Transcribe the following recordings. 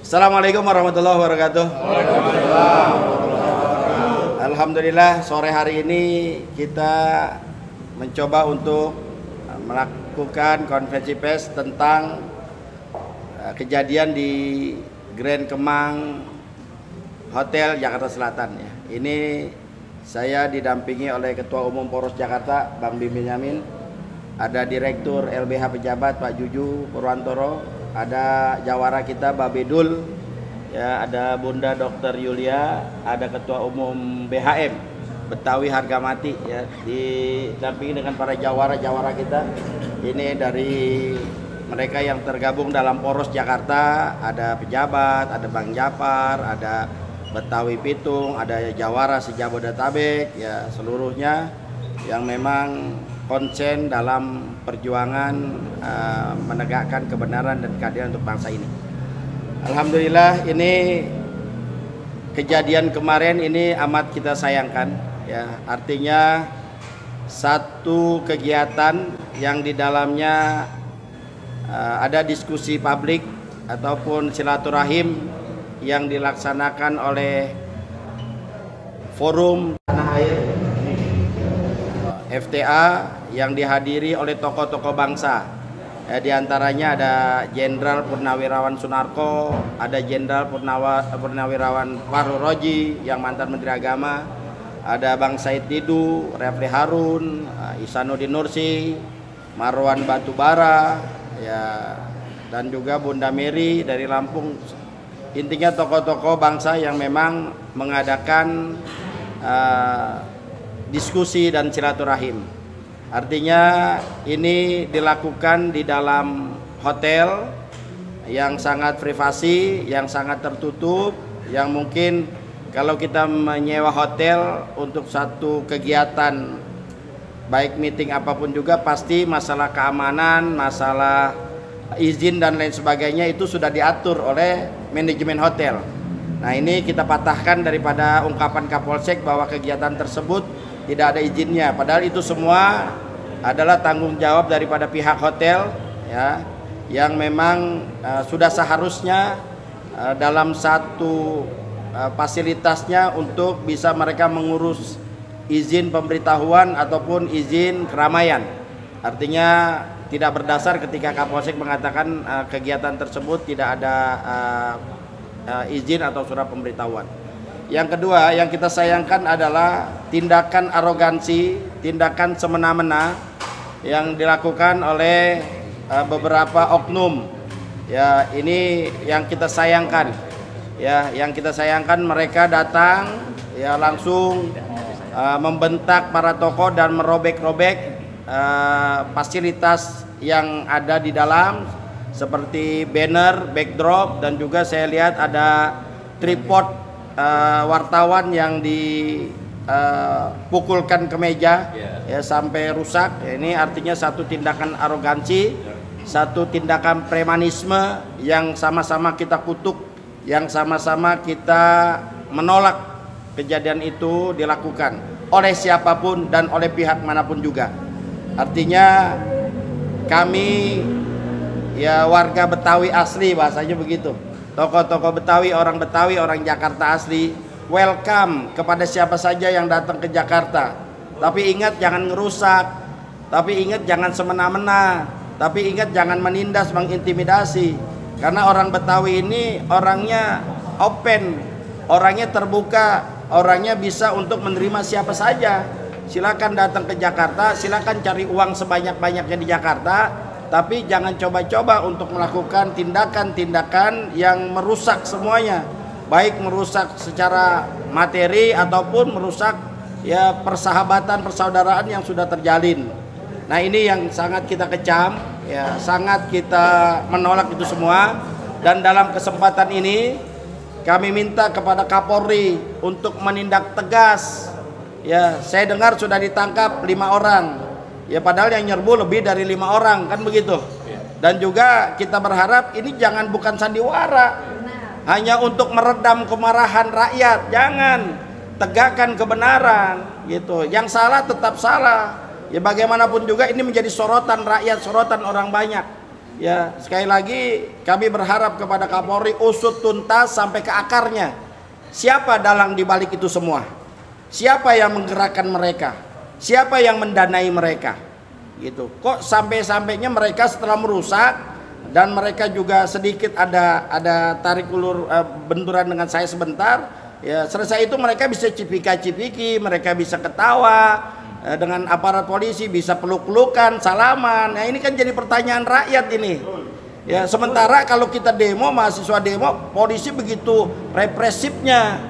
Assalamualaikum warahmatullahi wabarakatuh. Alhamdulillah sore hari ini kita mencoba untuk melakukan konferensi pers tentang kejadian di Grand Kemang Hotel Jakarta Selatan ya. Ini saya didampingi oleh Ketua Umum Poros Jakarta Bang Bim Benyamin, ada Direktur LBH Pejabat Pak Juju Purwantoro, ada jawara kita Babedul, ya, ada Bunda Dr. Yulia, ada Ketua Umum BHM Betawi Harga Mati ya, didampingi dengan para jawara-jawara kita. Ini dari mereka yang tergabung dalam Poros Jakarta, ada pejabat, ada Bang Japar, ada Betawi Pitung, ada jawara se-Jabodetabek ya, seluruhnya yang memang konsen dalam perjuangan menegakkan kebenaran dan keadilan untuk bangsa ini. Alhamdulillah ini kejadian kemarin ini amat kita sayangkan ya, artinya satu kegiatan yang di dalamnya ada diskusi publik ataupun silaturahim yang dilaksanakan oleh Forum Tanah Air FTA yang dihadiri oleh tokoh-tokoh bangsa. Di antaranya ada Jenderal Purnawirawan Sunarko, ada Jenderal Purnawirawan Fahru Roji yang mantan Menteri Agama, ada Bang Said Didu, Refli Harun, Ihsanuddin Nursi, Marwan Batubara, ya, dan juga Bunda Mary dari Lampung. Intinya tokoh-tokoh bangsa yang memang mengadakan diskusi dan silaturahim. Artinya ini dilakukan di dalam hotel yang sangat privasi, yang sangat tertutup, yang mungkin kalau kita menyewa hotel untuk satu kegiatan baik meeting apapun juga pasti masalah keamanan, masalah izin dan lain sebagainya itu sudah diatur oleh manajemen hotel. Nah, ini kita patahkan daripada ungkapan Kapolsek bahwa kegiatan tersebut tidak ada izinnya, padahal itu semua adalah tanggung jawab daripada pihak hotel ya, yang memang sudah seharusnya dalam satu fasilitasnya untuk bisa mereka mengurus izin pemberitahuan ataupun izin keramaian. Artinya tidak berdasar ketika Kapolsek mengatakan kegiatan tersebut tidak ada izin atau surat pemberitahuan. Yang kedua yang kita sayangkan adalah tindakan arogansi, tindakan semena-mena yang dilakukan oleh beberapa oknum. Ya, ini yang kita sayangkan. Ya, yang kita sayangkan mereka datang ya langsung membentak para tokoh dan merobek-robek fasilitas yang ada di dalam seperti banner, backdrop, dan juga saya lihat ada tripod wartawan yang dipukulkan ke meja ya sampai rusak. Ini artinya satu tindakan arogansi, satu tindakan premanisme yang sama-sama kita kutuk, yang sama-sama kita menolak kejadian itu dilakukan oleh siapapun dan oleh pihak manapun juga. Artinya kami ya warga Betawi asli, bahasanya begitu, tokoh-tokoh Betawi, orang Jakarta asli, welcome kepada siapa saja yang datang ke Jakarta. Tapi ingat jangan ngerusak, tapi ingat jangan semena-mena, tapi ingat jangan menindas, mengintimidasi. Karena orang Betawi ini orangnya open, orangnya terbuka, orangnya bisa untuk menerima siapa saja. Silakan datang ke Jakarta, silakan cari uang sebanyak-banyaknya di Jakarta, tapi jangan coba-coba untuk melakukan tindakan-tindakan yang merusak semuanya, baik merusak secara materi ataupun merusak ya persahabatan, persaudaraan yang sudah terjalin. Nah, ini yang sangat kita kecam ya, sangat kita menolak itu semua. Dan dalam kesempatan ini kami minta kepada Kapolri untuk menindak tegas. Ya, saya dengar sudah ditangkap 5 orang. Ya, padahal yang nyerbu lebih dari 5 orang, kan begitu. Dan juga kita berharap ini jangan bukan sandiwara, hanya untuk meredam kemarahan rakyat. Jangan, tegakkan kebenaran gitu. Yang salah tetap salah. Ya, bagaimanapun juga ini menjadi sorotan rakyat, sorotan orang banyak. Ya, sekali lagi kami berharap kepada Kapolri usut tuntas sampai ke akarnya. Siapa dalang di balik itu semua? Siapa yang menggerakkan mereka? Siapa yang mendanai mereka? Gitu. Kok sampai-sampainya mereka setelah merusak dan mereka juga sedikit ada tarik ulur benturan dengan saya sebentar, ya selesai itu mereka bisa cipika-cipiki, mereka bisa ketawa dengan aparat polisi, bisa peluk-pelukan, salaman. Nah, ini kan jadi pertanyaan rakyat ini. Ya, sementara kalau kita demo, mahasiswa demo, polisi begitu represifnya.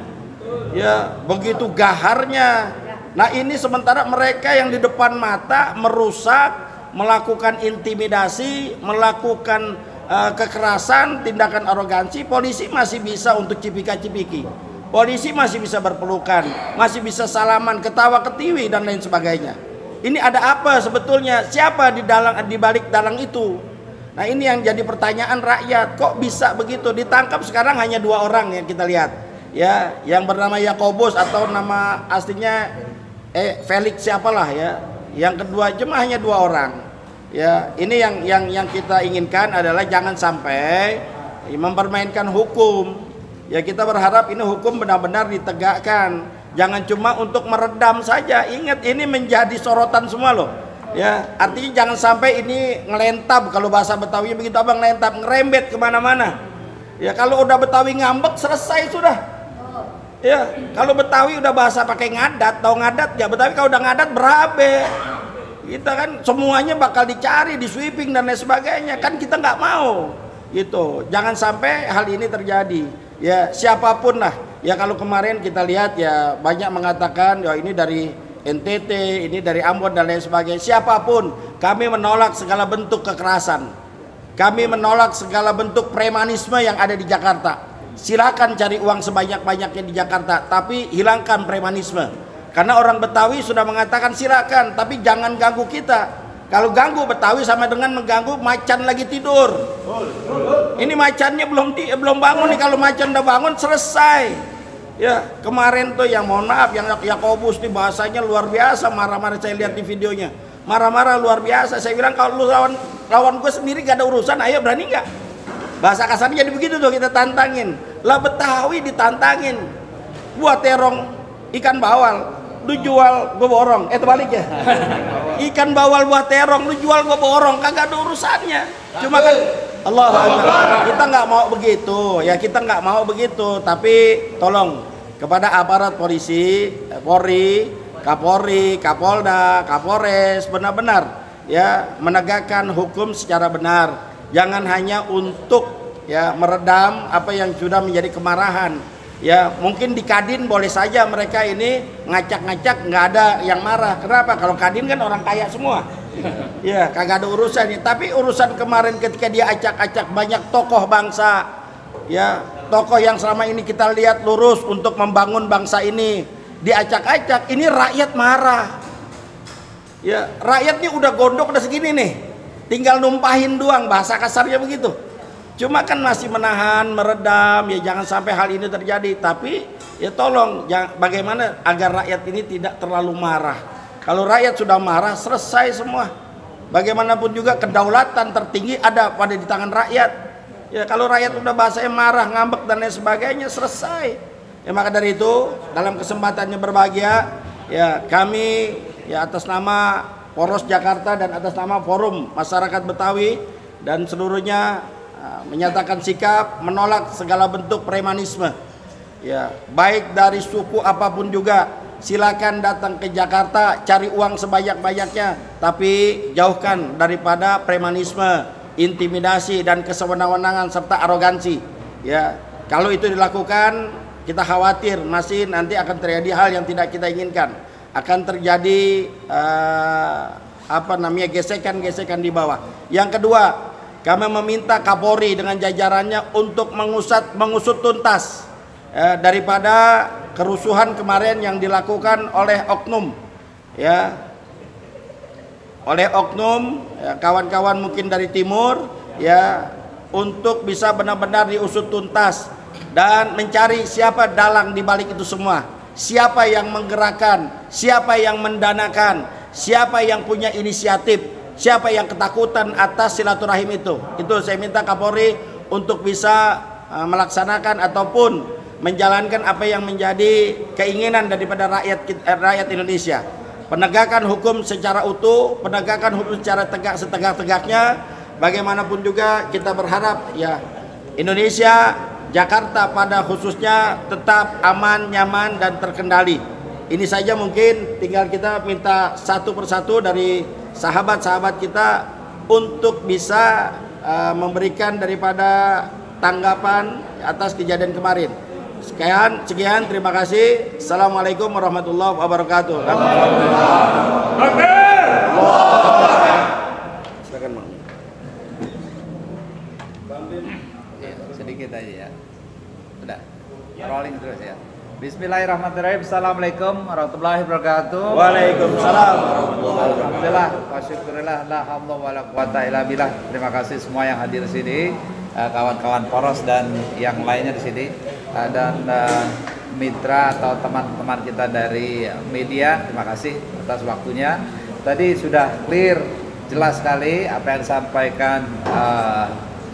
Ya, begitu gaharnya. Nah, ini sementara mereka yang di depan mata merusak, melakukan intimidasi, melakukan kekerasan, tindakan arogansi, polisi masih bisa untuk cipika-cipiki. Polisi masih bisa berpelukan, masih bisa salaman, ketawa ketiwi dan lain sebagainya. Ini ada apa sebetulnya? Siapa di balik dalang itu? Nah, ini yang jadi pertanyaan rakyat. Kok bisa begitu? Ditangkap sekarang hanya 2 orang yang kita lihat. Ya, yang bernama Yakobus atau nama aslinya Felix siapalah ya. Yang kedua cuma hanya 2 orang. Ya, ini yang kita inginkan adalah jangan sampai mempermainkan hukum. Ya, kita berharap ini hukum benar-benar ditegakkan. Jangan cuma untuk meredam saja. Ingat, ini menjadi sorotan semua loh. Ya, artinya jangan sampai ini ngelentab, kalau bahasa Betawi begitu abang, ngelentab, ngerembet kemana-mana. Ya, kalau udah Betawi ngambek selesai sudah. Ya, kalau Betawi udah bahasa pakai ngadat, tahu ngadat ya, Betawi kalau udah ngadat berabe. Kita kan semuanya bakal dicari, di sweeping dan lain sebagainya. Kan kita nggak mau. Gitu. Jangan sampai hal ini terjadi. Ya, siapapun lah. Ya, kalau kemarin kita lihat ya banyak mengatakan ya ini dari NTT, ini dari Ambon dan lain sebagainya. Siapapun, kami menolak segala bentuk kekerasan. Kami menolak segala bentuk premanisme yang ada di Jakarta. Silakan cari uang sebanyak-banyaknya di Jakarta, tapi hilangkan premanisme. Karena orang Betawi sudah mengatakan silakan, tapi jangan ganggu kita. Kalau ganggu Betawi sama dengan mengganggu macan lagi tidur. Ini macannya belum bangun nih. Kalau macan udah bangun selesai. Ya, kemarin tuh yang mohon maaf yang Yakobus nih bahasanya luar biasa, marah-marah, saya lihat di videonya. Marah-marah luar biasa. Saya bilang kalau lu lawan gue sendiri gak ada urusan, ayo berani nggak? Bahasa kasarnya jadi begitu tuh, kita tantangin. Lah Betawi ditantangin. Buat terong ikan bawal, lu jual gue borong, terbalik ya. Ikan bawal buat terong, lu jual gue borong, kagak ada urusannya. Cuma kan Allah kita nggak mau begitu, ya kita nggak mau begitu. Tapi tolong kepada aparat polisi, Polri, Kapolri, Kapolda, Kapolres benar-benar ya menegakkan hukum secara benar. Jangan hanya untuk ya meredam apa yang sudah menjadi kemarahan. Ya, mungkin di Kadin boleh saja mereka ini ngacak-ngacak, nggak ada yang marah. Kenapa? Kalau Kadin kan orang kaya semua. Ya, kagak ada urusannya. Tapi urusan kemarin ketika dia acak-acak banyak tokoh bangsa, ya, tokoh yang selama ini kita lihat lurus untuk membangun bangsa ini, diacak-acak, ini rakyat marah. Ya, rakyatnya udah gondok udah segini nih. Tinggal numpahin doang, bahasa kasarnya begitu. Cuma kan masih menahan, meredam, ya jangan sampai hal ini terjadi. Tapi ya tolong bagaimana agar rakyat ini tidak terlalu marah. Kalau rakyat sudah marah, selesai semua. Bagaimanapun juga kedaulatan tertinggi ada pada di tangan rakyat. Ya kalau rakyat udah bahasanya marah, ngambek dan lain sebagainya, selesai. Ya maka dari itu dalam kesempatannya berbahagia, ya kami ya atas nama Poros Jakarta dan atas nama Forum Masyarakat Betawi dan seluruhnya menyatakan sikap menolak segala bentuk premanisme. Ya, baik dari suku apapun juga, silakan datang ke Jakarta cari uang sebanyak-banyaknya, tapi jauhkan daripada premanisme, intimidasi dan kesewenang-wenangan serta arogansi. Ya, kalau itu dilakukan, kita khawatir masih nanti akan terjadi hal yang tidak kita inginkan. Akan terjadi gesekan-gesekan di bawah. Yang kedua, kami meminta Kapolri dengan jajarannya untuk mengusut tuntas daripada kerusuhan kemarin yang dilakukan oleh oknum, ya, kawan-kawan mungkin dari timur, ya, untuk bisa benar-benar diusut tuntas dan mencari siapa dalang di balik itu semua, siapa yang menggerakkan, siapa yang mendanakan, siapa yang punya inisiatif, Siapa yang ketakutan atas silaturahim itu? Itu saya minta Kapolri untuk bisa melaksanakan ataupun menjalankan apa yang menjadi keinginan daripada rakyat Indonesia. Penegakan hukum secara utuh, penegakan hukum secara setegak-tegaknya. Bagaimanapun juga kita berharap ya Indonesia, Jakarta pada khususnya tetap aman, nyaman dan terkendali. Ini saja mungkin, tinggal kita minta satu persatu dari sahabat-sahabat kita untuk bisa memberikan daripada tanggapan atas kejadian kemarin. Sekian, terima kasih. Assalamualaikum warahmatullahi wabarakatuh. Silakan, Bang. Sedikit aja ya. Udah. Rolling terus ya. Bismillahirrahmanirrahim. Assalamualaikum warahmatullahi wabarakatuh. Waalaikumsalam. Alhamdulillah wa syukurillah la haula wala quwata illa billah. Terima kasih semua yang hadir di sini, kawan-kawan poros dan yang lainnya di sini, dan mitra atau teman-teman kita dari media. Terima kasih atas waktunya. Tadi sudah clear, jelas sekali apa yang disampaikan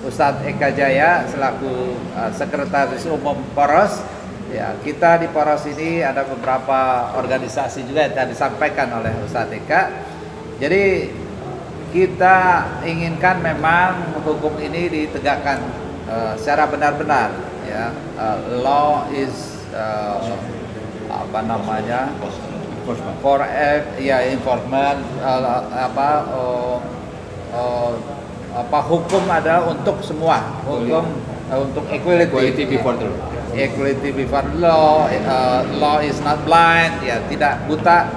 Ustadz Eka Jaya selaku Sekretaris Umum Poros. Ya, kita di Poros ini ada beberapa organisasi juga yang disampaikan oleh Ustadz Eka. Jadi kita inginkan memang hukum ini ditegakkan secara benar-benar. Ya, law is enforcement, hukum adalah untuk semua, hukum untuk equality before the law. Equality before law, law is not blind, ya tidak buta,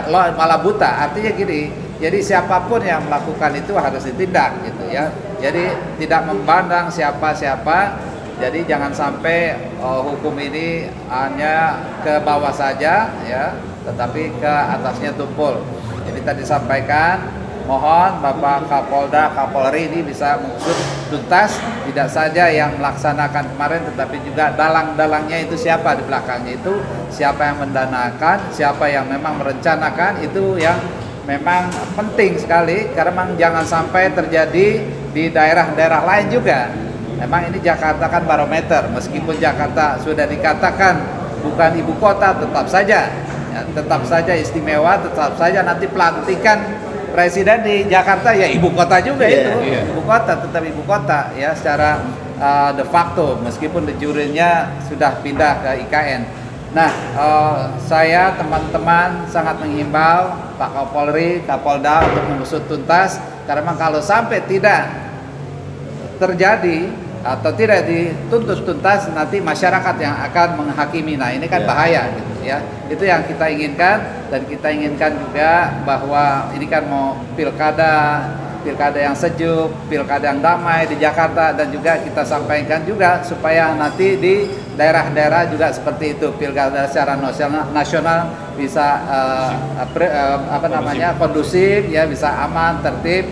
law malah buta. Artinya gini, jadi siapapun yang melakukan itu harus ditindak gitu ya. Jadi tidak memandang siapa-siapa. Jadi jangan sampai hukum ini hanya ke bawah saja ya, tetapi ke atasnya tumpul. Jadi tadi sampaikan, mohon Bapak Kapolda, Kapolri ini bisa mengusut tuntas, tidak saja yang melaksanakan kemarin, tetapi juga dalang-dalangnya itu siapa di belakangnya itu, siapa yang mendanakan, siapa yang memang merencanakan, itu yang memang penting sekali, karena memang jangan sampai terjadi di daerah-daerah lain juga. Memang ini Jakarta kan barometer, meskipun Jakarta sudah dikatakan bukan ibu kota, tetap saja, ya, tetap saja istimewa, tetap saja nanti pelantikan Presiden di Jakarta ya ibu kota juga ibu kota, tetap ibu kota ya secara de facto, meskipun de jure-nya sudah pindah ke IKN. Nah, saya teman-teman sangat menghimbau Pak Kapolri, Kapolda untuk mengusut tuntas, karena memang kalau sampai tidak terjadi atau tidak dituntut tuntas, nanti masyarakat yang akan menghakimi. Nah, ini kan bahaya gitu ya. Itu yang kita inginkan, dan kita inginkan juga bahwa ini kan mau pilkada yang sejuk, pilkada yang damai di Jakarta, dan juga kita sampaikan juga supaya nanti di daerah-daerah juga seperti itu, pilkada secara nasional bisa kondusif ya, bisa aman, tertib,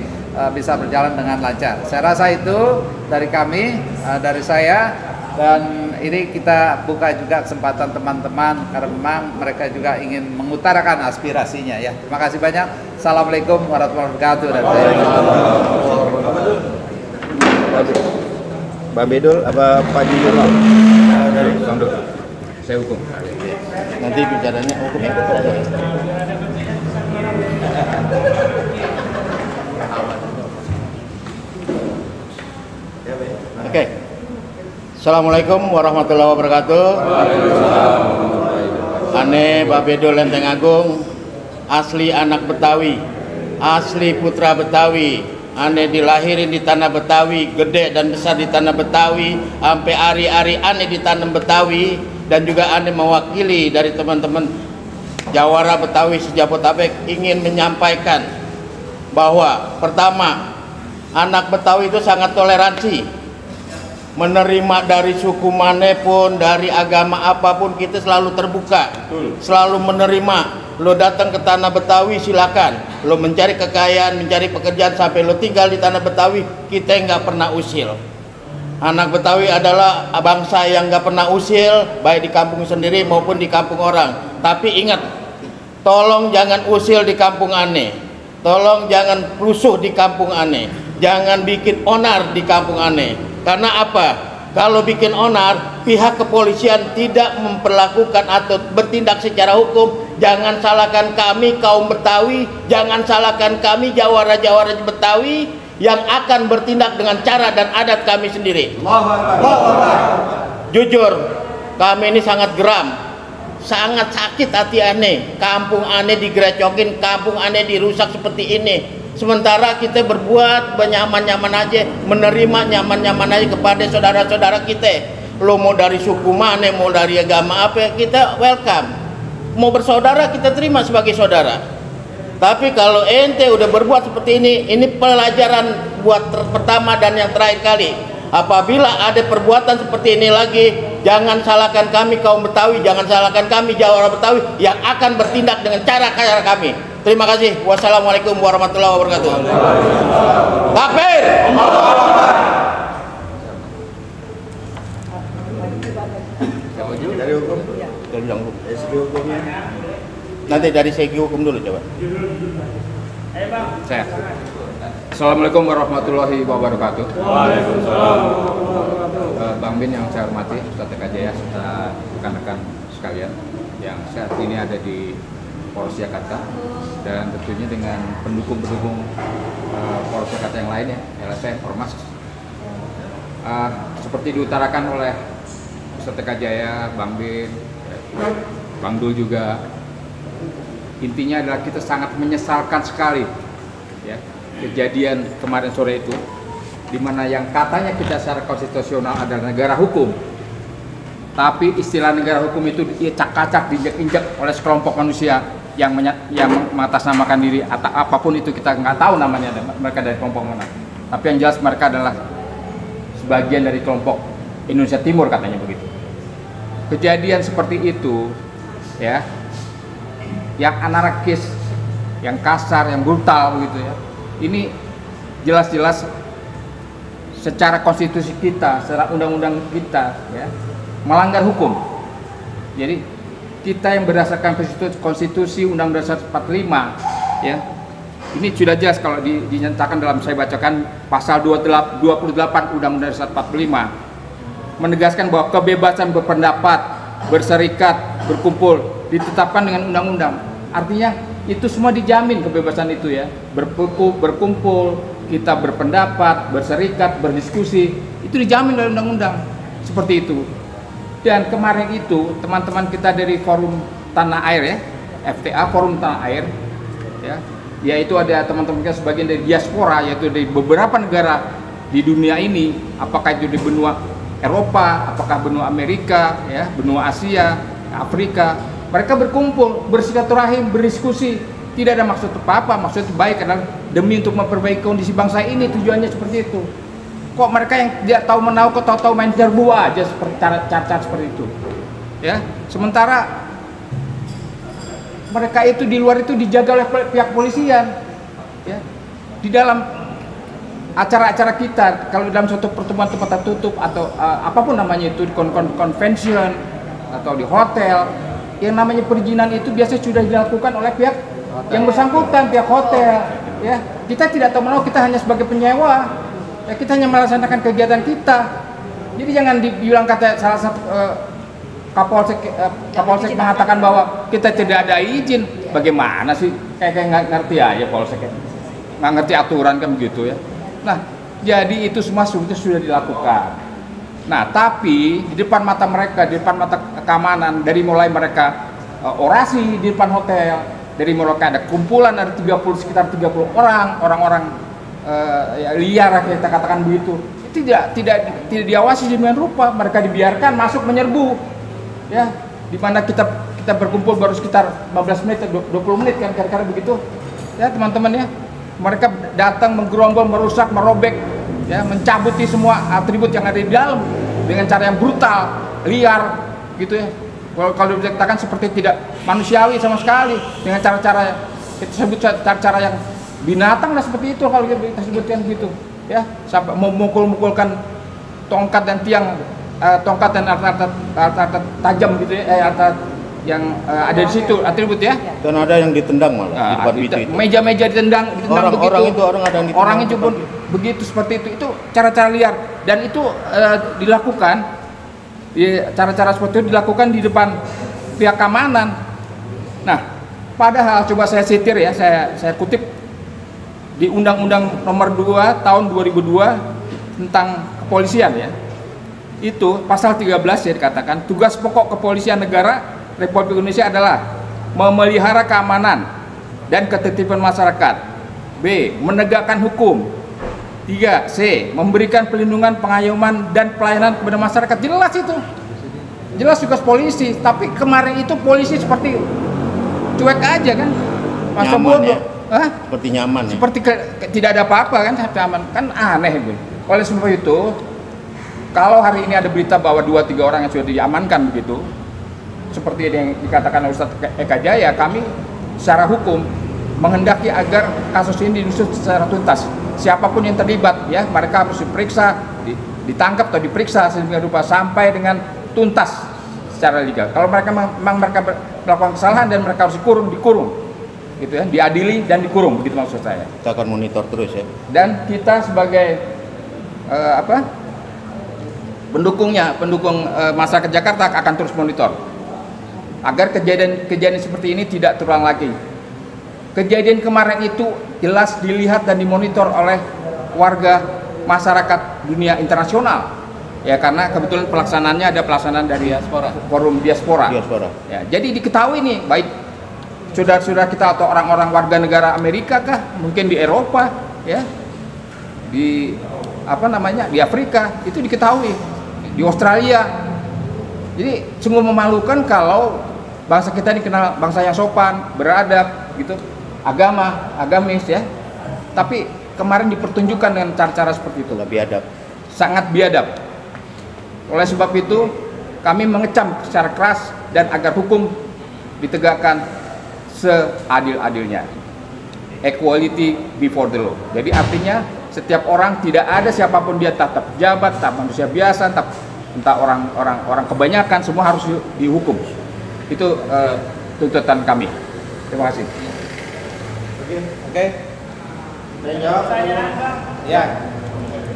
bisa berjalan dengan lancar. Saya rasa itu dari kami, dari saya, dan ini kita buka juga kesempatan teman-teman karena memang mereka juga ingin mengutarakan aspirasinya ya. Terima kasih banyak. Assalamualaikum warahmatullahi wabarakatuh. Dan Mbak Bedul apa Pak Jujur? Dari saya hukum. Nanti bicaranya hukum ya. Oke. Assalamualaikum warahmatullahi wabarakatuh. Ane Mbak Bedul Lenteng Agung, asli anak Betawi, asli putra Betawi. Ane dilahirin di tanah Betawi, gede dan besar di tanah Betawi, sampai ari-ari ane di tanah Betawi, dan juga ane mewakili dari teman-teman Jawara Betawi se-Jabodetabek ingin menyampaikan bahwa pertama, anak Betawi itu sangat toleransi. Menerima dari suku manapun, dari agama apapun, kita selalu terbuka, selalu menerima. Lo datang ke tanah Betawi silakan, lo mencari kekayaan, mencari pekerjaan, sampai lo tinggal di tanah Betawi, kita nggak pernah usil. Anak Betawi adalah bangsa yang nggak pernah usil, baik di kampung sendiri maupun di kampung orang. Tapi ingat, tolong jangan usil di kampung aneh. tolong jangan rusuh di kampung Ane, jangan bikin onar di kampung Ane. Karena apa? Kalau bikin onar, pihak kepolisian tidak memperlakukan atau bertindak secara hukum. Jangan salahkan kami kaum Betawi, jangan salahkan kami jawara-jawara Betawi yang akan bertindak dengan cara dan adat kami sendiri. Jujur, kami ini sangat geram, sangat sakit hati Ane. Kampung Ane digerecokin, kampung Ane dirusak seperti ini. Sementara kita berbuat nyaman-nyaman aja, menerima nyaman-nyaman aja kepada saudara-saudara kita. Lo mau dari suku mana, mau dari agama apa, kita welcome. Mau bersaudara kita terima sebagai saudara. Tapi kalau ente udah berbuat seperti ini pelajaran buat pertama dan yang terakhir kali. Apabila ada perbuatan seperti ini lagi, jangan salahkan kami kaum Betawi, jangan salahkan kami Jawara Betawi yang akan bertindak dengan cara-cara kami. Terima kasih. Wassalamualaikum warahmatullahi wabarakatuh. Takbir. Dari hukum. Dari hukum. Segi hukumnya. Nanti dari segi hukum dulu coba. Saya. Assalamualaikum warahmatullahi wabarakatuh. Waalaikumsalam. Bang Bin yang saya hormati, Ustaz TK Jaya, serta rekan-rekan sekalian yang saat ini ada di Polres Jakarta, dan tentunya dengan pendukung-pendukung Polres Jakarta yang lain ya, LSM, Ormas. Seperti diutarakan oleh Ustaz TK Jaya, Bang Bin, Bang Dul juga, intinya adalah kita sangat menyesalkan sekali ya kejadian kemarin sore itu, di mana yang katanya kita secara konstitusional adalah negara hukum, tapi istilah negara hukum itu diacak-acak, diinjak-injak oleh sekelompok manusia yang mengatasnamakan diri atau apapun itu, kita nggak tahu namanya mereka dari kelompok mana, tapi yang jelas mereka adalah sebagian dari kelompok Indonesia Timur katanya begitu. Kejadian seperti itu ya, yang anarkis, yang kasar, yang brutal begitu ya, ini jelas-jelas secara konstitusi kita, secara undang-undang kita ya, melanggar hukum. Jadi kita yang berdasarkan konstitusi Undang-Undang Dasar 45 ya, ini sudah jelas kalau dinyatakan dalam, saya bacakan pasal 28 Undang-Undang Dasar 45, menegaskan bahwa kebebasan berpendapat, berserikat, berkumpul ditetapkan dengan undang-undang. Artinya itu semua dijamin kebebasan itu ya, berkumpul, kita berpendapat, berserikat, berdiskusi, itu dijamin oleh undang-undang seperti itu. Dan kemarin itu teman-teman kita dari Forum Tanah Air ya, FTA, Forum Tanah Air ya, yaitu ada teman-teman kita sebagian dari diaspora, yaitu dari beberapa negara di dunia ini, apakah itu di benua Eropa, apakah benua Amerika ya, benua Asia, Afrika. Mereka berkumpul, bersilaturahim, berdiskusi, tidak ada maksud apa-apa, maksud baik adalah demi untuk memperbaiki kondisi bangsa ini, tujuannya seperti itu. Kok mereka yang tidak tahu menahu, kok tahu-tahu main serbu aja seperti cara seperti itu, ya. Sementara mereka itu di luar itu dijaga oleh pihak polisian, ya. Di dalam acara-acara kita, kalau dalam suatu pertemuan tempat tertutup atau apapun namanya itu, convention atau di hotel, yang namanya perizinan itu biasanya sudah dilakukan oleh pihak hotel yang bersangkutan, pihak hotel ya. Kita tidak tahu menahu, kita hanya sebagai penyewa ya, kita hanya melaksanakan kegiatan kita. Jadi jangan dibilang kata salah satu Kapolsek mengatakan bahwa kita tidak ada izin. Bagaimana sih, kayak nggak ngerti aja Polsek, nggak ngerti aturan kan begitu ya. Nah, jadi itu semua sudah dilakukan. Nah, tapi di depan mata mereka, di depan mata keamanan, dari mulai mereka orasi di depan hotel, dari mereka ada kumpulan, ada sekitar 30 orang ya, liar kita katakan begitu, tidak diawasi demikian rupa, mereka dibiarkan masuk menyerbu ya, di mana kita berkumpul baru sekitar 15 menit, 20 menit kan kira-kira begitu ya teman-teman ya. Mereka datang menggerombol, merusak, merobek ya, mencabuti semua atribut yang ada di dalam dengan cara yang brutal, liar gitu ya. Kalau dikatakan seperti tidak manusiawi sama sekali, dengan cara-cara kita sebut cara-cara yang binatang lah seperti itu kalau kita sebutkan gitu ya. Sampai memukul-mukulkan tongkat dan tiang, tongkat dan alat tajam gitu ya, alat ada di situ atribut ya. Dan ada yang ditendang malah di depan pintu itu. Meja-meja ditendang begitu. Orang itu ada yang ditendang. Orang itu pun begitu seperti itu. Itu cara-cara liar dan itu dilakukan. Cara-cara seperti itu dilakukan di depan pihak keamanan. Nah, padahal coba saya sitir ya, saya kutip di Undang-Undang Nomor 2 Tahun 2002 tentang kepolisian ya. Itu pasal 13 ya dikatakan tugas pokok kepolisian negara Republik Indonesia adalah memelihara keamanan dan ketertiban masyarakat. B. Menegakkan hukum. 3. C. Memberikan perlindungan, pengayoman dan pelayanan kepada masyarakat. Jelas itu. Jelas tugas polisi. Tapi kemarin itu polisi seperti cuek aja kan. Masa bodoh. Ya? Seperti nyaman ya. Seperti tidak ada apa-apa kan, aman. Kan aneh itu. Oleh sebab itu, kalau hari ini ada berita bahwa 2-3 orang yang sudah diamankan begitu, seperti yang dikatakan oleh Ustadz Eka Jaya, kami secara hukum menghendaki agar kasus ini diusut secara tuntas. Siapapun yang terlibat, ya mereka harus diperiksa, ditangkap atau diperiksa sedemikian rupa sampai dengan tuntas secara legal. Kalau mereka memang mereka melakukan kesalahan dan mereka harus dikurung, gitu ya, diadili dan dikurung, begitu maksud saya. Kita akan monitor terus ya. Dan kita sebagai pendukung masyarakat Jakarta akan terus monitor agar kejadian seperti ini tidak terulang lagi. Kejadian kemarin itu jelas dilihat dan dimonitor oleh warga masyarakat dunia internasional ya, karena kebetulan pelaksanaannya ada pelaksanaan dari forum diaspora. Ya, jadi diketahui nih, baik saudara-saudara kita atau orang-orang warga negara Amerika kah, mungkin di Eropa ya, di di Afrika itu diketahui, di Australia. Jadi sungguh memalukan kalau bangsa kita dikenal bangsa yang sopan, beradab, gitu, agamis ya. Tapi kemarin dipertunjukkan dengan cara-cara seperti itu. Biadab. Sangat biadab. Oleh sebab itu kami mengecam secara keras dan agar hukum ditegakkan seadil-adilnya. Equality before the law. Jadi artinya setiap orang, tidak ada siapapun dia, tak pejabat, tak manusia biasa, entah orang kebanyakan, semua harus dihukum. Itu tuntutan kami. Terima kasih. Oke. Ya.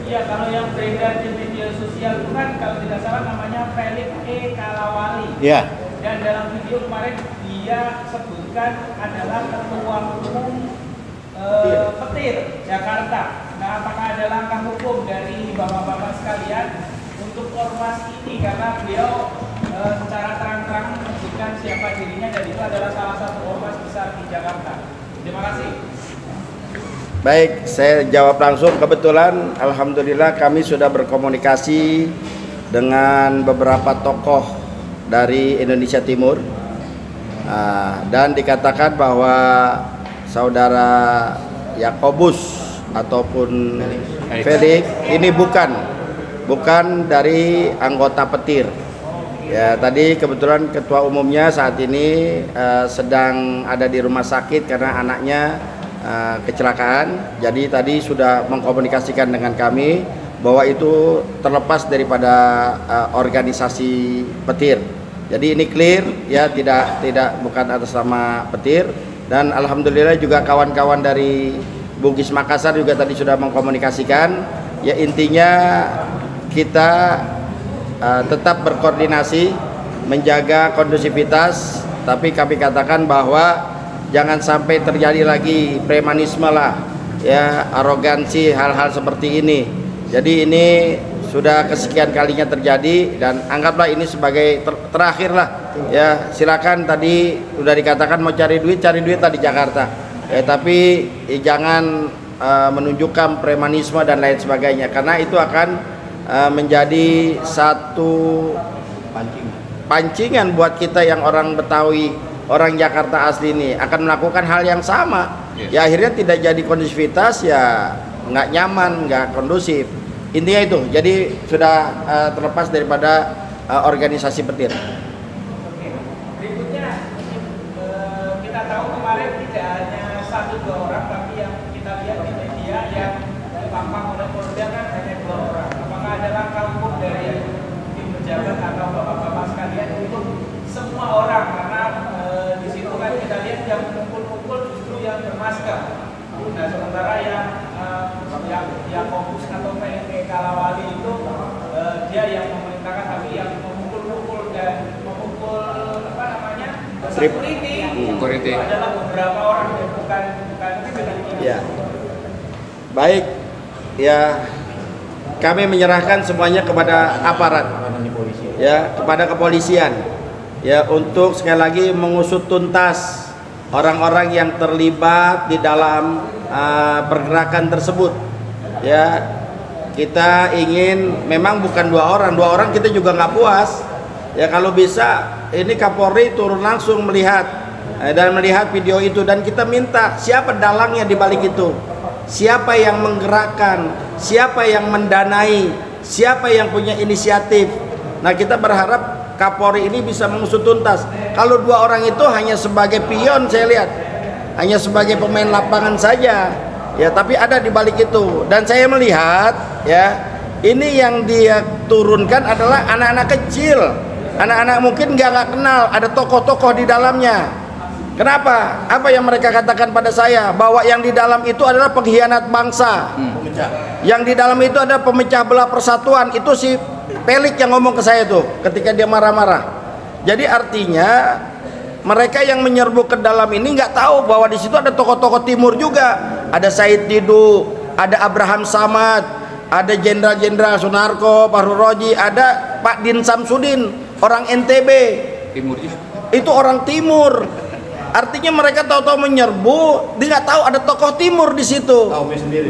Iya, kalau yang beredar di media sosial itu kan kalau tidak salah namanya Felix E. Kalawali. Iya. Dan dalam video kemarin dia sebutkan adalah ketua umum Petir Jakarta. Nah, apakah ada langkah hukum dari bapak-bapak sekalian untuk ormas ini, karena beliau secara terang-terang menyebutkan siapa dirinya dan itu adalah salah satu ormas besar di Jakarta. Terima kasih. Baik, saya jawab langsung. Kebetulan alhamdulillah kami sudah berkomunikasi dengan beberapa tokoh dari Indonesia Timur dan dikatakan bahwa saudara Yakobus ataupun Felix ini bukan dari anggota Petir. Ya, tadi kebetulan ketua umumnya saat ini sedang ada di rumah sakit karena anaknya kecelakaan. Jadi tadi sudah mengkomunikasikan dengan kami bahwa itu terlepas daripada organisasi Petir. Jadi ini clear ya, tidak bukan atas nama Petir. Dan alhamdulillah juga kawan-kawan dari Bugis Makassar juga tadi sudah mengkomunikasikan. Ya, intinya kita tetap berkoordinasi, menjaga kondusivitas, tapi kami katakan bahwa jangan sampai terjadi lagi premanisme lah, ya, arogansi, hal-hal seperti ini. Jadi ini sudah kesekian kalinya terjadi dan anggaplah ini sebagai terakhir lah. Ya, silakan, tadi sudah dikatakan mau cari duit lah di Jakarta. Ya, tapi jangan menunjukkan premanisme dan lain sebagainya, karena itu akan menjadi satu pancingan buat kita yang orang Betawi, orang Jakarta asli ini akan melakukan hal yang sama. Ya, akhirnya tidak jadi kondusivitas, ya nggak nyaman, nggak kondusif. Intinya itu. Jadi sudah terlepas daripada organisasi Petir. Berikutnya, kita tahu kemarin tidak hanya 1-2 orang, tapi yang kita lihat di media yang dipampang oleh Polda kan hanya 2 orang. Apakah ada langkah hukum dari tim pejabat atau bapak-bapak sekalian untuk semua orang, karena security adalah beberapa orang yang bukan ya. Baik, ya kami menyerahkan semuanya kepada aparat, ya, kepada kepolisian, ya, untuk sekali lagi mengusut tuntas orang-orang yang terlibat di dalam pergerakan tersebut. Ya, kita ingin, memang bukan dua orang kita juga nggak puas. Ya, kalau bisa ini Kapolri turun langsung melihat dan melihat video itu, dan kita minta siapa dalangnya di balik itu, siapa yang menggerakkan, siapa yang mendanai, siapa yang punya inisiatif. Nah, kita berharap Kapolri ini bisa mengusut tuntas. Kalau dua orang itu hanya sebagai pion, saya lihat hanya sebagai pemain lapangan saja, ya, tapi ada di balik itu. Dan saya melihat, ya, ini yang dia turunkan adalah anak-anak kecil, anak-anak mungkin nggak kenal, ada tokoh-tokoh di dalamnya. Kenapa? Apa yang mereka katakan pada saya, bahwa yang di dalam itu adalah pengkhianat bangsa, yang di dalam itu ada pemecah belah persatuan. Itu si Pelik yang ngomong ke saya tuh ketika dia marah-marah. Jadi artinya mereka yang menyerbu ke dalam ini nggak tahu bahwa di situ ada tokoh-tokoh timur juga, ada Said Didu, ada Abraham Samad, ada Jenderal Sunarko, Fahru Roji, ada Pak Din Samsudin, orang NTB. timur Itu orang timur. Artinya mereka tahu-tahu menyerbu, dia nggak tahu ada tokoh timur di situ.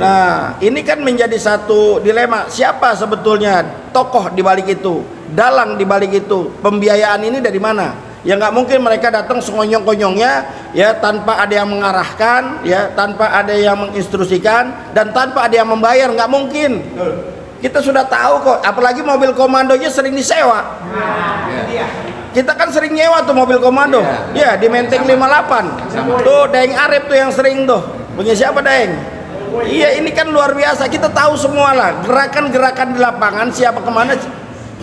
Nah, ini kan menjadi satu dilema. Siapa sebetulnya tokoh di balik itu, dalang di balik itu? Pembiayaan ini dari mana? Ya nggak mungkin mereka datang sekonyong-konyongnya, ya, tanpa ada yang mengarahkan, ya, tanpa ada yang menginstruksikan, dan tanpa ada yang membayar. Nggak mungkin. Kita sudah tahu kok. Apalagi mobil komandonya sering disewa. Kita kan sering nyewa tuh mobil komando, ya, di Menteng 58. Tuh Daeng Arif tuh yang sering tuh. Punya siapa Daeng? Iya, ini kan luar biasa. Kita tahu semua lah gerakan-gerakan di lapangan, siapa kemana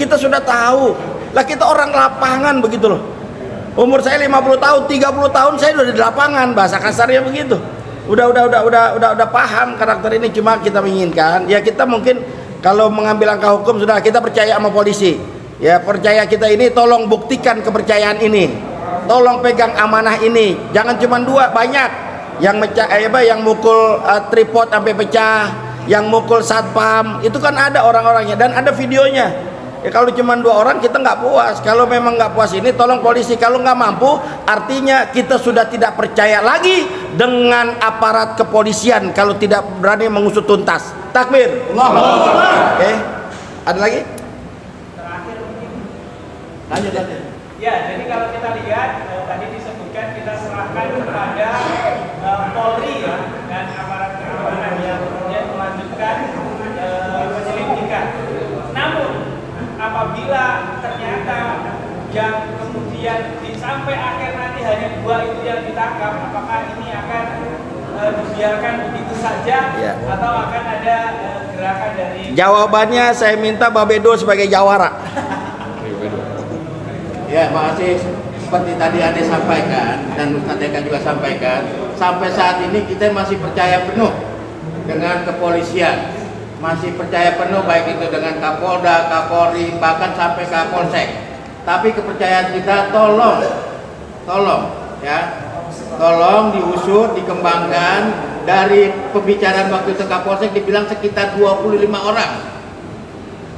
kita sudah tahu. Lah, kita orang lapangan begitu loh. Umur saya 50 tahun, 30 tahun saya udah di lapangan, bahasa kasarnya begitu. Udah paham karakter ini. Cuma kita menginginkan, ya, kita mungkin kalau mengambil langkah hukum sudah, kita percaya sama polisi. Ya, percaya kita ini, tolong buktikan kepercayaan ini, tolong pegang amanah ini. Jangan cuma dua, banyak yang yang mukul tripod sampai pecah, yang mukul satpam, itu kan ada orang-orangnya dan ada videonya. Ya, kalau cuma dua orang kita nggak puas. Kalau memang nggak puas ini, tolong polisi. Kalau nggak mampu, artinya kita sudah tidak percaya lagi dengan aparat kepolisian kalau tidak berani mengusut tuntas. Takbir. Oke, ada lagi? Lanjut. Ya, jadi kalau kita lihat tadi disebutkan kita serahkan kepada Polri, ya, dan aparat keamanan yang kemudian melanjutkan penyelidikan. Namun apabila ternyata yang kemudian sampai akhir nanti hanya dua itu yang ditangkap, apakah ini akan dibiarkan begitu saja, ya, atau akan ada gerakan dari? Jawabannya saya minta Babedo sebagai jawara. Ya, makasih. Seperti tadi Ade sampaikan dan Ustaz Eka juga sampaikan, sampai saat ini kita masih percaya penuh dengan kepolisian, masih percaya penuh baik itu dengan Kapolda, Kapolri, bahkan sampai Kapolsek. Tapi kepercayaan kita tolong ya, tolong diusut, dikembangkan. Dari pembicaraan waktu itu Kapolsek dibilang sekitar 25 orang,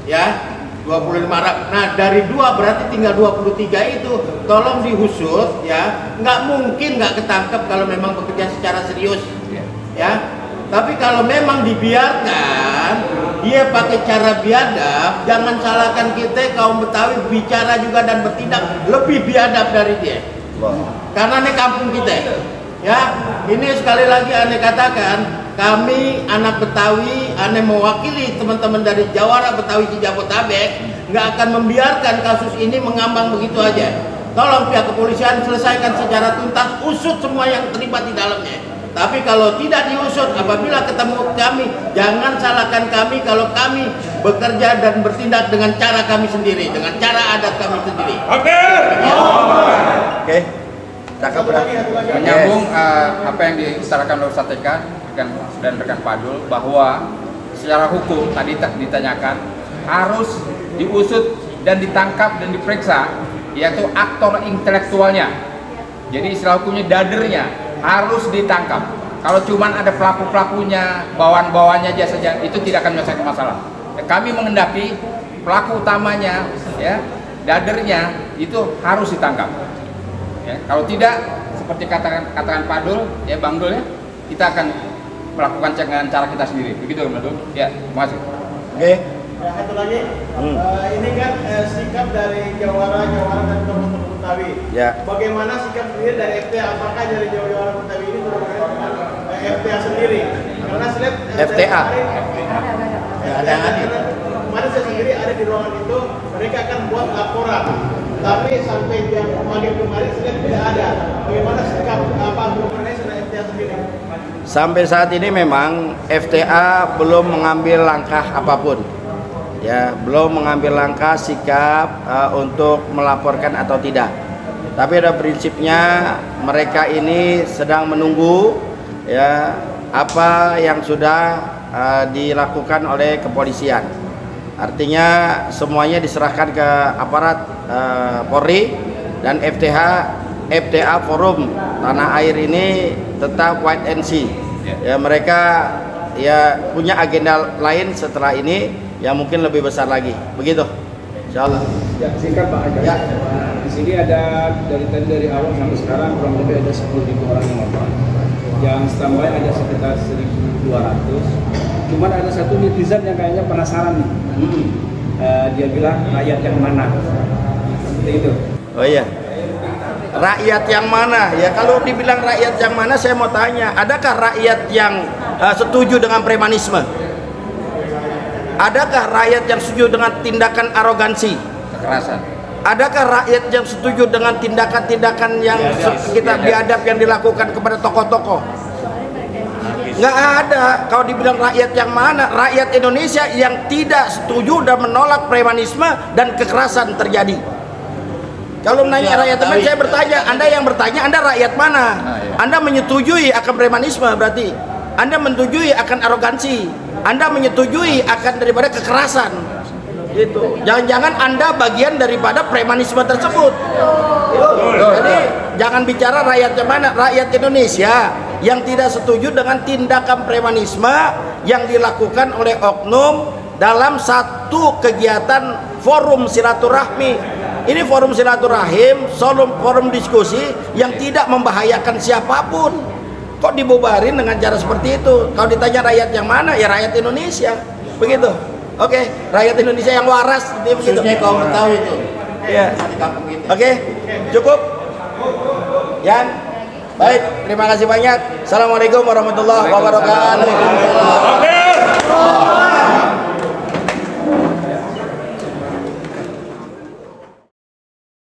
ya. 25 orang. Nah, dari 2 berarti tinggal 23 itu. Tolong dihusut, ya. Nggak mungkin nggak ketangkep kalau memang bekerja secara serius, ya. Tapi kalau memang dibiarkan, dia pakai cara biadab, jangan salahkan kita kaum Betawi bicara juga dan bertindak lebih biadab dari dia. Karena ini kampung kita, ya. Ini sekali lagi Ane katakan, kami anak Betawi, Ane mewakili teman-teman dari Jawara Betawi Jabodetabek, nggak akan membiarkan kasus ini mengambang begitu aja. Tolong pihak kepolisian selesaikan secara tuntas, usut semua yang terlibat di dalamnya. Tapi kalau tidak diusut, apabila ketemu kami, jangan salahkan kami kalau kami bekerja dan bertindak dengan cara kami sendiri, dengan cara adat kami sendiri. Oke. Menyambung apa yang diutarakan oleh Ustaz Eka dan rekan Padul, bahwa secara hukum tadi ditanyakan harus diusut dan ditangkap dan diperiksa, yaitu aktor intelektualnya, Jadi istilah hukumnya dadernya harus ditangkap. Kalau cuman ada pelaku-pelakunya, bawaan-bawaannya aja saja, itu tidak akan menyelesaikan masalah. Kami mengendaki pelaku utamanya, ya, dadernya itu harus ditangkap. Ya, kalau tidak, seperti katakan Pak Dul, ya Bang Dul, ya, kita akan melakukan cek dengan cara kita sendiri. Begitu, Bang Dul. Ya, terima kasih. Oke. Satu lagi, ini kan sikap dari Jawara dan teman-teman Betawi. Ya. Bagaimana sikap sendiri dari FTA? Apakah dari Jawara Betawi ini benar-benar FTA sendiri? Karena saya lihat FTA. Ada yang hadir. Kemarin saya sendiri ada di ruangan itu, mereka akan buat laporan. Tapi sampai jam pagi kemarin saya lihat tidak ada. Bagaimana sikap Indonesia dan FTA sendiri? Sampai saat ini memang FTA belum mengambil langkah apapun. Ya, belum mengambil langkah sikap untuk melaporkan atau tidak. Tapi ada prinsipnya mereka ini sedang menunggu ya apa yang sudah dilakukan oleh kepolisian. Artinya semuanya diserahkan ke aparat Polri dan FTA Forum Tanah Air ini tetap wait and see. Ya, mereka ya punya agenda lain setelah ini yang mungkin lebih besar lagi. Begitu. Insyaallah. Ya, singkat Pak Hajar. Ya. Di sini ada dari awal sampai sekarang kurang lebih ada 10.000 orang yang nonton. Yang standby ada sekitar 1.200. Cuman ada satu netizen yang kayaknya penasaran nih. Dia bilang rakyat yang mana? Seperti itu. Oh iya. Rakyat yang mana? Ya kalau dibilang rakyat yang mana, saya mau tanya, adakah rakyat yang setuju dengan premanisme? Adakah rakyat yang setuju dengan tindakan arogansi? Kekerasan. Adakah rakyat yang setuju dengan tindakan-tindakan yang biadab yang dilakukan kepada tokoh-tokoh? Nggak ada. Kalau dibilang rakyat yang mana? Rakyat Indonesia yang tidak setuju dan menolak premanisme dan kekerasan terjadi. Kalau menanya rakyat teman, saya bertanya, Anda yang bertanya, Anda rakyat mana? Anda menyetujui akan premanisme berarti Anda menyetujui akan arogansi, Anda menyetujui akan daripada kekerasan. Itu. Jangan-jangan Anda bagian daripada premanisme tersebut. Jadi jangan bicara rakyat mana, rakyat Indonesia yang tidak setuju dengan tindakan premanisme yang dilakukan oleh oknum dalam satu kegiatan forum silaturahmi. Ini forum silaturahim, forum diskusi yang tidak membahayakan siapapun. Kok dibubarin dengan cara seperti itu? Kalau ditanya rakyat yang mana, ya rakyat Indonesia. Begitu. Oke, rakyat Indonesia yang waras, begitu. Khususnya kaum Betawi itu. Iya. Di kampung itu. Oke, cukup. Yan. Baik, terima kasih banyak. Assalamualaikum warahmatullahi wabarakatuh.